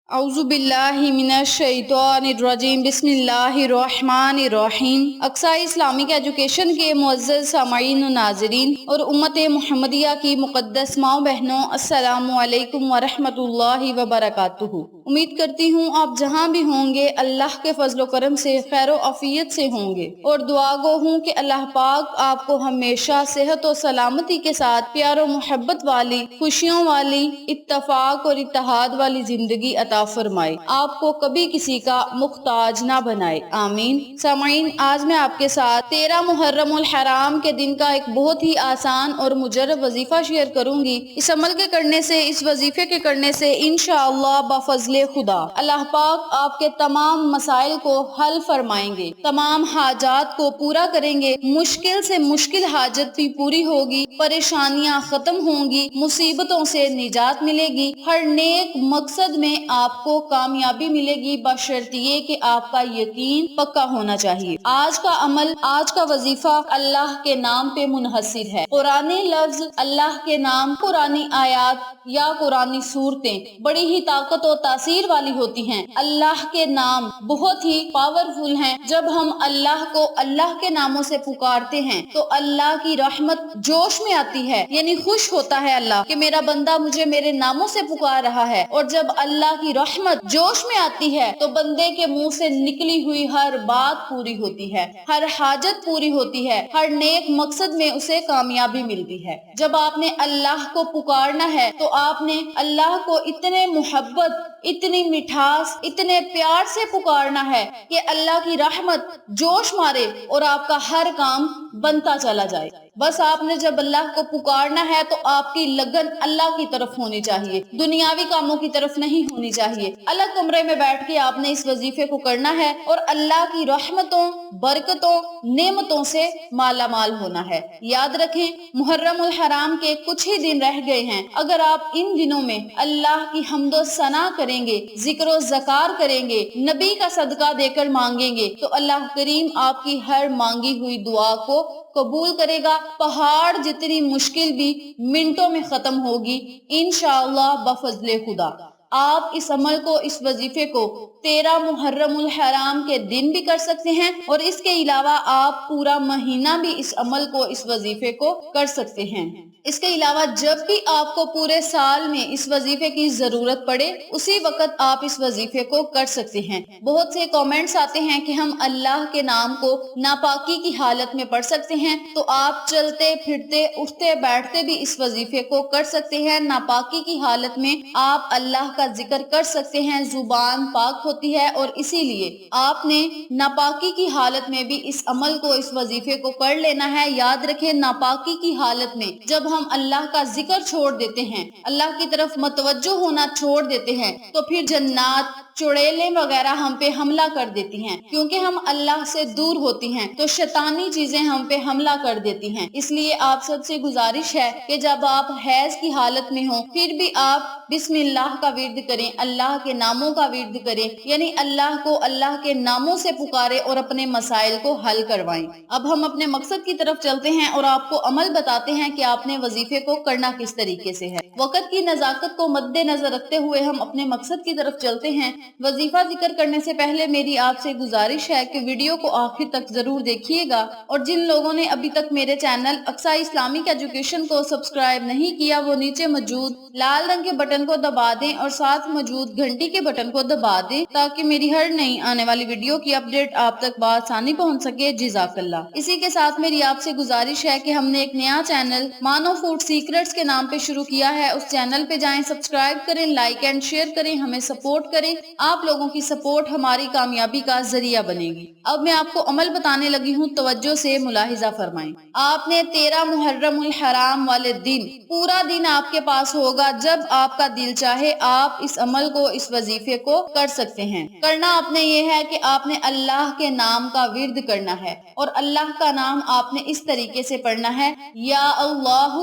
اعوذ باللہ من الشیطان الرجیم بسم اللہ الرحمن الرحیم۔ اقصی اسلامک ایجوکیشن کے معزز سامعین و ناظرین اور امت محمدیہ کی مقدس ماؤں بہنوں، السلام علیکم ورحمۃ اللہ وبرکاتہ۔ امید کرتی ہوں آپ جہاں بھی ہوں گے اللہ کے فضل و کرم سے خیر و عافیت سے ہوں گے، اور دعا گو ہوں کہ اللہ پاک آپ کو ہمیشہ صحت و سلامتی کے ساتھ پیار و محبت والی، خوشیوں والی، اتفاق اور اتحاد والی زندگی عطا فرمائے، آپ کو کبھی کسی کا محتاج نہ بنائے، آمین۔ سامعین، آج میں آپ کے ساتھ 13 محرم الحرام کے دن کا ایک بہت ہی آسان اور مجرب وظیفہ شیئر کروں گی۔ اس عمل کے کرنے سے، اس وظیفے کے کرنے سے انشاءاللہ بفضل خدا اللہ پاک آپ کے تمام مسائل کو حل فرمائیں گے، تمام حاجات کو پورا کریں گے، مشکل سے مشکل حاجت بھی پوری ہوگی، پریشانیاں ختم ہوں گی، مصیبتوں سے نجات ملے گی، ہر نیک مقصد میں آپ کو کامیابی ملے گی، بشرط یہ کہ آپ کا یقین پکا ہونا چاہیے۔ آج کا عمل، آج کا وظیفہ اللہ کے نام پہ منحصر ہے۔ قرآنی لفظ، اللہ کے نام، قرآنی آیات یا قرآنی صورتیں بڑی ہی طاقت و تاثیر والی ہوتی ہیں۔ اللہ کے نام بہت ہی پاورفل ہیں۔ جب ہم اللہ کو اللہ کے ناموں سے پکارتے ہیں تو اللہ کی رحمت جوش میں آتی ہے، یعنی خوش ہوتا ہے اللہ کہ میرا بندہ مجھے میرے ناموں سے پکار رہا ہے، اور جب اللہ کی رحمت جوش میں آتی ہے تو بندے کے منہ سے نکلی ہوئی ہر بات پوری ہوتی ہے، ہر حاجت پوری ہوتی ہے، ہر نیک مقصد میں اسے کامیابی ملتی ہے۔ جب آپ نے اللہ کو پکارنا ہے تو آپ نے اللہ کو اتنے محبت، اتنی مٹھاس، اتنے پیار سے پکارنا ہے کہ اللہ کی رحمت جوش مارے اور آپ کا ہر کام بنتا چلا جائے۔ بس آپ نے جب اللہ کو پکارنا ہے تو آپ کی لگن اللہ کی طرف ہونی چاہیے، دنیاوی کاموں کی طرف نہیں ہونی چاہیے۔ الگ کمرے میں بیٹھ کے آپ نے اس وظیفے کو کرنا ہے اور اللہ کی رحمتوں، برکتوں، نعمتوں سے مالا مال ہونا ہے۔ یاد رکھیں، محرم الحرام کے کچھ ہی دن رہ گئے ہیں۔ اگر آپ ان دنوں میں اللہ کی حمد و ثنا کریں گے، ذکر و ذکار کریں گے، نبی کا صدقہ دے کر مانگیں گے تو اللہ کریم آپ کی ہر مانگی ہوئی دعا کو قبول کرے گا۔ پہاڑ جتنی مشکل بھی منٹوں میں ختم ہوگی انشاءاللہ بفضل خدا۔ آپ اس عمل کو، اس وظیفے کو 13 محرم الحرام کے دن بھی کر سکتے ہیں، اور اس کے علاوہ آپ پورا مہینہ بھی اس عمل کو، اس وظیفے کو کر سکتے ہیں۔ اس کے علاوہ جب بھی آپ کو پورے سال میں اس وظیفے کی ضرورت پڑے، اسی وقت آپ اس وظیفے کو کر سکتے ہیں۔ بہت سے کامنٹس آتے ہیں کہ ہم اللہ کے نام کو ناپاکی کی حالت میں پڑھ سکتے ہیں، تو آپ چلتے پھرتے، اٹھتے بیٹھتے بھی اس وظیفے کو کر سکتے ہیں۔ ناپاکی کی حالت میں آپ اللہ کا ذکر کر سکتے ہیں، زبان پاک ہوتی ہے، اور اسی لیے آپ نے ناپاکی کی حالت میں بھی اس عمل کو، اس وظیفے کو کر لینا ہے۔ یاد رکھیں، ناپاکی کی حالت میں جب ہم اللہ کا ذکر چھوڑ دیتے ہیں، اللہ کی طرف متوجہ ہونا چھوڑ دیتے ہیں، تو پھر جنات، چڑیلیں وغیرہ ہم پہ حملہ کر دیتی ہیں، کیونکہ ہم اللہ سے دور ہوتی ہیں تو شیطانی چیزیں ہم پہ حملہ کر دیتی ہیں۔ اس لیے آپ سب سے گزارش ہے کہ جب آپ حیض کی حالت میں ہوں پھر بھی آپ بسم اللہ کا ورد کریں، اللہ کے ناموں کا ورد کریں، یعنی اللہ کو اللہ کے ناموں سے پکارے اور اپنے مسائل کو حل کروائیں۔ اب ہم اپنے مقصد کی طرف چلتے ہیں اور آپ کو عمل بتاتے ہیں کہ آپ نے وظیفے کو کرنا کس طریقے سے ہے۔ وقت کی نزاکت کو مد نظر رکھتے ہوئے ہم اپنے مقصد کی طرف چلتے ہیں۔ وظیفہ ذکر کرنے سے پہلے میری آپ سے گزارش ہے کہ ویڈیو کو آخر تک ضرور دیکھیے گا، اور جن لوگوں نے ابھی تک میرے چینل اقصی اسلامک ایجوکیشن کو سبسکرائب نہیں کیا، وہ نیچے موجود لال رنگ کے بٹن کو دبا دیں اور ساتھ موجود گھنٹی کے بٹن کو دبا دیں تاکہ میری ہر نئی آنے والی ویڈیو کی اپڈیٹ آپ تک بآسانی پہنچ سکے۔ جزاک اللہ۔ اسی کے ساتھ میری آپ سے گزارش ہے کہ ہم نے ایک نیا چینل مانو فوڈ سیکرٹس کے نام پہ شروع کیا ہے، اس چینل پہ جائیں، سبسکرائب کریں، لائک اینڈ شیئر کریں، ہمیں سپورٹ کریں۔ آپ لوگوں کی سپورٹ ہماری کامیابی کا ذریعہ بنے گی۔ اب میں آپ کو عمل بتانے لگی ہوں، توجہ سے ملاحظہ فرمائیں۔ آپ نے 13 محرم الحرام والے دن، پورا دن آپ کے پاس ہوگا، جب آپ کا دل چاہے آپ اس عمل کو، اس وظیفے کو کر سکتے ہیں۔ کرنا آپ نے یہ ہے کہ آپ نے اللہ کے نام کا ورد کرنا ہے، اور اللہ کا نام آپ نے اس طریقے سے پڑھنا ہے: یا اللہ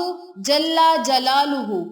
جل جلالہ،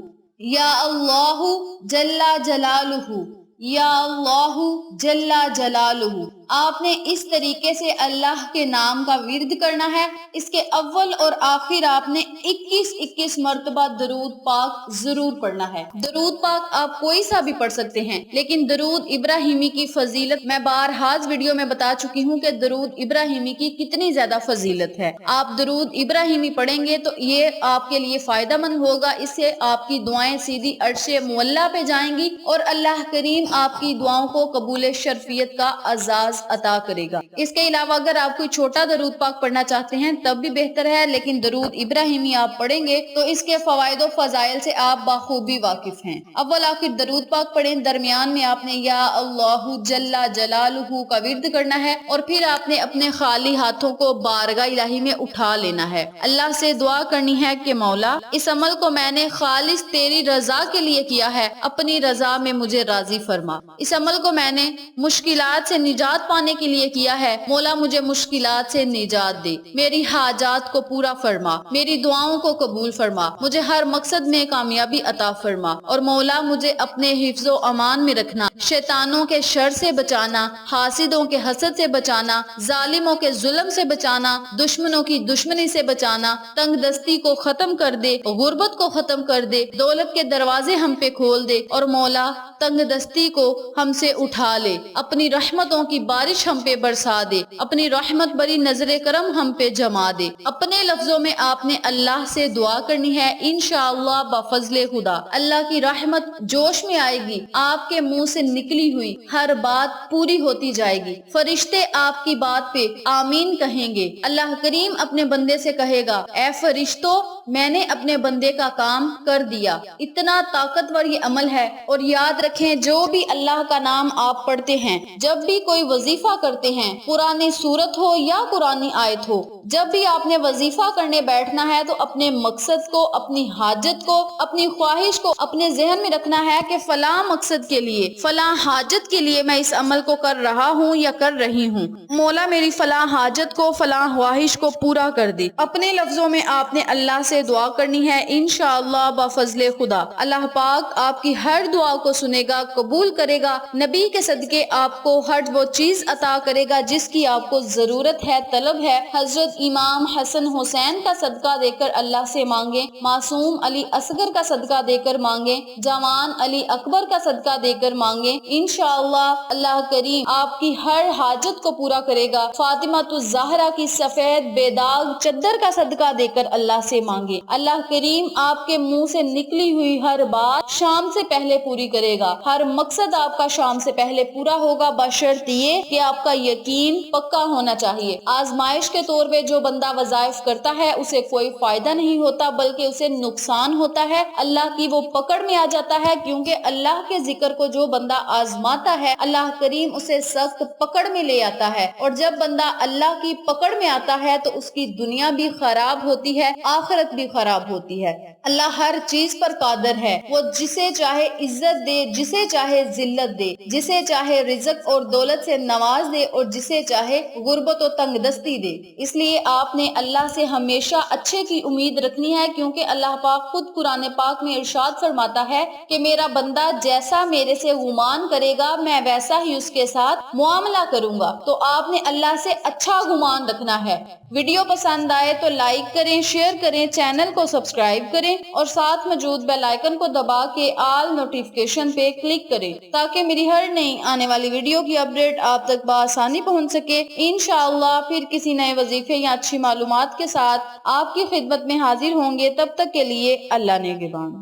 یا اللہ جل جلالہ، یا اللہ جل جلالہ۔ آپ نے اس طریقے سے اللہ کے نام کا ورد کرنا ہے۔ اس کے اول اور آخر آپ نے 21 مرتبہ درود پاک ضرور پڑھنا ہے۔ درود پاک آپ کوئی سا بھی پڑھ سکتے ہیں، لیکن درود ابراہیمی کی فضیلت میں بارہا ویڈیو میں بتا چکی ہوں کہ درود ابراہیمی کی کتنی زیادہ فضیلت ہے۔ آپ درود ابراہیمی پڑھیں گے تو یہ آپ کے لیے فائدہ مند ہوگا، اس سے آپ کی دعائیں سیدھی عرش معلیٰ پہ جائیں گی اور اللہ کریم آپ کی دعاؤں کو قبول شرفیت کا اعزاز عطا کرے گا۔ اس کے علاوہ اگر آپ کوئی چھوٹا درود پاک پڑھنا چاہتے ہیں تب بھی بہتر ہے، لیکن درود ابراہیمی آپ پڑھیں گے تو اس کے فوائد و فضائل سے آپ بخوبی واقف ہیں۔ اول آخر درود پاک پڑھیں، درمیان میں آپ نے یا اللہ جل جلالہ کا ورد کرنا ہے اور پھر آپ نے اپنے خالی ہاتھوں کو بارگاہ الہی میں اٹھا لینا ہے۔ اللہ سے دعا کرنی ہے کہ مولا اس عمل کو میں نے خالص تیری رضا کے لیے کیا ہے، اپنی رضا میں مجھے راضی فرما۔ اس عمل کو میں نے مشکلات سے نجات پانے کے لیے کیا ہے، مولا مجھے مشکلات سے نجات دے، میری حاجات کو پورا فرما، میری دعاؤں کو قبول فرما، مجھے ہر مقصد میں کامیابی عطا فرما، اور مولا مجھے اپنے حفظ و امان میں رکھنا، شیطانوں کے شر سے بچانا، حاسدوں کے حسد سے بچانا، ظالموں کے ظلم سے بچانا، دشمنوں کی دشمنی سے بچانا، تنگ دستی کو ختم کر دے، غربت کو ختم کر دے، دولت کے دروازے ہم پہ کھول دے، اور مولا تنگ دستی کو ہم سے اٹھا لے، اپنی رحمتوں کی بارش ہم پہ برسا دے، اپنی رحمت بری نظر کرم ہم پہ جما دے۔ اپنے لفظوں میں آپ نے اللہ سے دعا کرنی ہے، انشاءاللہ بفضل خدا اللہ کی رحمت جوش میں آئے گی، آپ کے منہ سے نکلی ہوئی ہر بات پوری ہوتی جائے گی، فرشتے آپ کی بات پہ آمین کہیں گے۔ اللہ کریم اپنے بندے سے کہے گا اے فرشتوں میں نے اپنے بندے کا کام کر دیا۔ اتنا طاقتور یہ عمل ہے، اور یاد رکھیں جو بھی اللہ کا نام آپ پڑھتے ہیں، جب بھی کوئی وظیفہ کرتے ہیں، قرآنی سورت ہو یا قرآنی آیت ہو، جب بھی آپ نے وظیفہ کرنے بیٹھنا ہے تو اپنے مقصد کو، اپنی حاجت کو، اپنی خواہش کو اپنے ذہن میں رکھنا ہے کہ فلاں مقصد کے لیے، فلاں حاجت کے لیے میں اس عمل کو کر رہا ہوں یا کر رہی ہوں، مولا میری فلاں حاجت کو، فلاں خواہش کو پورا کر دے۔ اپنے لفظوں میں آپ نے اللہ سے دعا کرنی ہے، انشاءاللہ بفضل خدا اللہ پاک آپ کی ہر دعا کو سنے گا، قبول کرے گا، نبی کے صدقے آپ کو ہر وہ چیز عطا کرے گا جس کی آپ کو ضرورت ہے، طلب ہے۔ حضرت امام حسن حسین کا صدقہ دے کر اللہ سے مانگیں، معصوم علی اصغر کا صدقہ دے کر مانگیں، جوان علی اکبر کا صدقہ دے کر مانگیں، انشاءاللہ اللہ کریم آپ کی ہر حاجت کو پورا کرے گا۔ فاطمہ الزہرا کی سفید بے داغ چادر کا صدقہ دے کر اللہ سے مانگے، اللہ کریم آپ کے منہ سے نکلی ہوئی ہر بات شام سے پہلے پوری کرے گا، ہر مقصد آپ کا شام سے پہلے پورا ہوگا، بشرط یہ کہ آپ کا یقین پکا ہونا چاہیے۔ آزمائش کے طور پہ جو بندہ وظائف کرتا ہے اسے کوئی فائدہ نہیں ہوتا بلکہ اسے نقصان ہوتا ہے، اللہ کی وہ پکڑ میں آ جاتا ہے، کیونکہ اللہ کے ذکر کو جو بندہ آزماتا ہے اللہ کریم اسے سخت پکڑ میں لے آتا ہے، اور جب بندہ اللہ کی پکڑ میں آتا ہے تو اس کی دنیا بھی خراب ہوتی ہے، آخرت بھی خراب ہوتی ہے۔ اللہ ہر چیز پر قادر ہے، وہ جسے چاہے عزت دے، جسے چاہے ذلت دے، جسے چاہے رزق اور دولت سے نواز دے اور جسے چاہے غربت و تنگ دستی دے۔ اس لیے آپ نے اللہ سے ہمیشہ اچھے کی امید رکھنی ہے، کیونکہ اللہ پاک خود قرآن پاک میں ارشاد فرماتا ہے کہ میرا بندہ جیسا میرے سے گمان کرے گا میں ویسا ہی اس کے ساتھ معاملہ کروں گا۔ تو آپ نے اللہ سے اچھا گمان رکھنا ہے۔ ویڈیو پسند آئے تو لائک کریں، شیئر کریں، چینل کو سبسکرائب کریں اور ساتھ موجود بیل آئیکن کو دبا کے آل نوٹیفیکیشن پہ کلک کریں تاکہ میری ہر نئی آنے والی ویڈیو کی اپڈیٹ آپ تک بآسانی پہنچ سکے۔ انشاءاللہ پھر کسی نئے وظیفے یا اچھی معلومات کے ساتھ آپ کی خدمت میں حاضر ہوں گے، تب تک کے لیے اللہ نگہبان۔